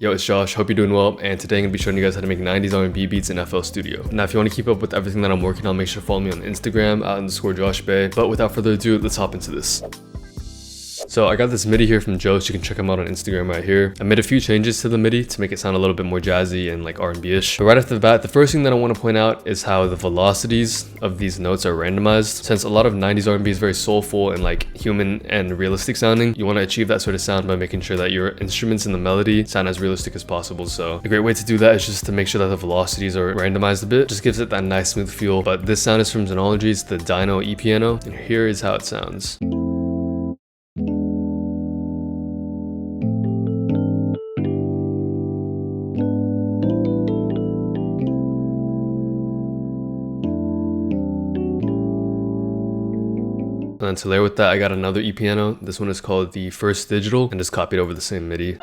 Yo, it's Josh, hope you're doing well, and today I'm going to be showing you guys how to make 90s R&B beats in FL Studio. Now, if you want to keep up with everything that I'm working on, make sure to follow me on Instagram, @_JoshBay. But without further ado, let's hop into this. So I got this MIDI here from Joe's. You can check him out on Instagram right here. I made a few changes to the MIDI to make it sound a little bit more jazzy and like R&B-ish. But right off the bat, the first thing that I want to point out is how the velocities of these notes are randomized. Since a lot of 90s R&B is very soulful and like human and realistic sounding, you want to achieve that sort of sound by making sure that your instruments in the melody sound as realistic as possible. So a great way to do that is just to make sure that the velocities are randomized a bit. Just gives it that nice smooth feel. But this sound is from Xenology's The Dino E-Piano, and here is how it sounds. And then to layer with that, I got another E-Piano. This one is called the First Digital, and just copied over the same MIDI.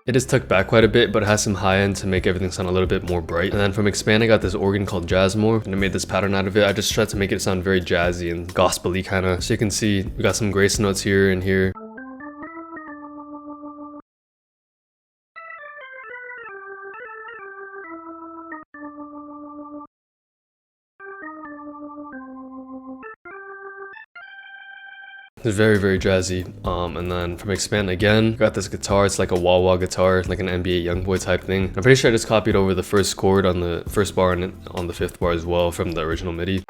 It is tucked back quite a bit, but it has some high end to make everything sound a little bit more bright. And then from Expand, I got this organ called Jazzmore, and I made this pattern out of it. I just tried to make it sound very jazzy and gospel-y kind of. So you can see we got some grace notes here and here. It's very, very jazzy. And then from Expand again, got this guitar. It's like a wah-wah guitar, like an NBA Youngboy type thing. I'm pretty sure I just copied over the first chord on the first bar and on the fifth bar as well from the original MIDI.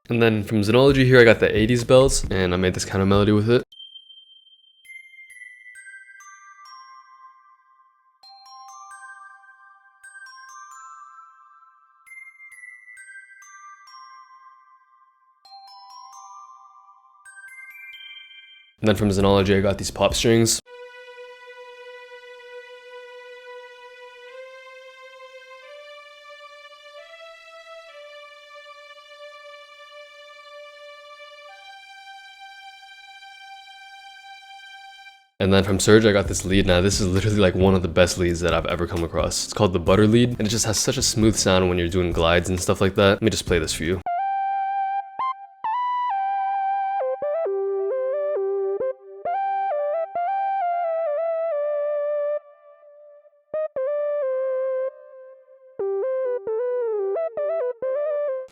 And then from Xenology here, I got the 80s bells, and I made this kind of melody with it. And then from Xenology, I got these pop strings. And then from Surge, I got this lead. Now, this is literally like one of the best leads that I've ever come across. It's called the Butter lead, and it just has such a smooth sound when you're doing glides and stuff like that. Let me just play this for you.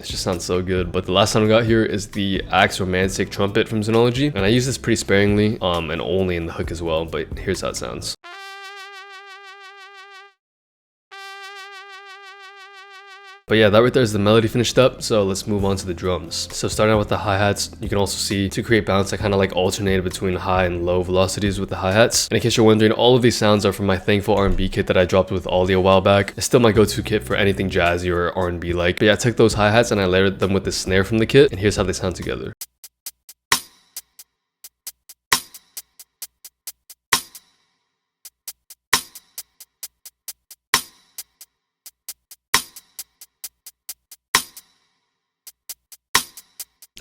It just sounds so good. But the last sound I got here is the Axe Romantic trumpet from Xenology, and I use this pretty sparingly and only in the hook as well, but here's how it sounds. But yeah, that right there is the melody finished up, so let's move on to the drums. So starting out with the hi-hats, you can also see to create balance, I kind of like alternated between high and low velocities with the hi-hats. And in case you're wondering, all of these sounds are from my Thankful R&B kit that I dropped with Ollie a while back. It's still my go-to kit for anything jazzy or R&B like. But yeah, I took those hi-hats and I layered them with the snare from the kit, and here's how they sound together.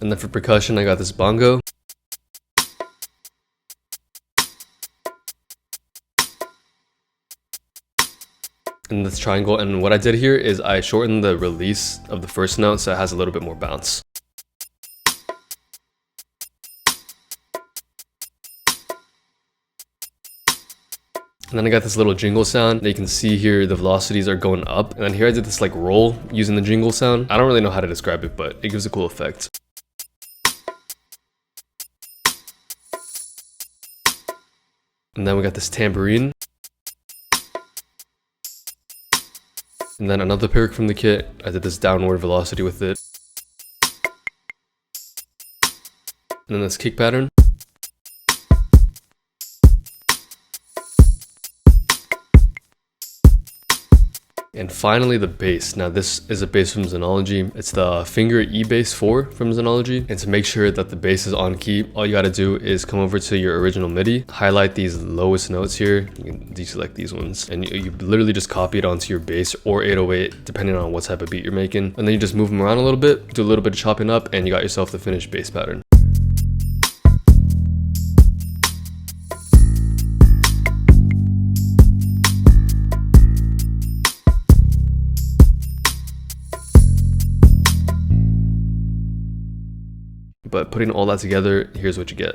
And then for percussion, I got this bongo. And this triangle. And what I did here is I shortened the release of the first note so it has a little bit more bounce. And then I got this little jingle sound. You can see here the velocities are going up. And then here I did this like roll using the jingle sound. I don't really know how to describe it, but it gives a cool effect. And then we got this tambourine. And then another pick from the kit. I did this downward velocity with it. And then this kick pattern. And finally, the bass. Now this is a bass from Xenology. It's the Finger E Bass 4 from Xenology. And to make sure that the bass is on key, all you gotta do is come over to your original MIDI, highlight these lowest notes here, you can deselect these ones, and you literally just copy it onto your bass or 808, depending on what type of beat you're making. And then you just move them around a little bit, do a little bit of chopping up, and you got yourself the finished bass pattern. But putting all that together, here's what you get.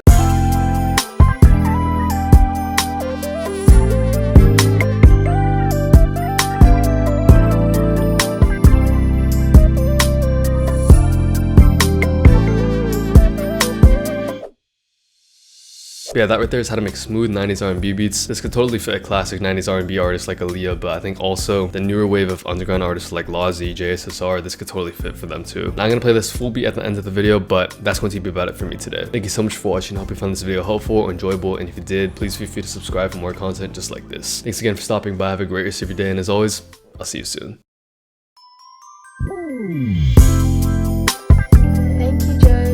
But yeah, that right there is how to make smooth 90s R&B beats. This could totally fit a classic 90s R&B artist like Aaliyah, but I think also the newer wave of underground artists like Lozzy, JSSR, this could totally fit for them too. Now I'm gonna play this full beat at the end of the video, but that's going to be about it for me today. Thank you so much for watching. I hope you found this video helpful or enjoyable, and if you did, please feel free to subscribe for more content just like this. Thanks again for stopping by. Have a great rest of your day, and as always, I'll see you soon. Thank you, Joe.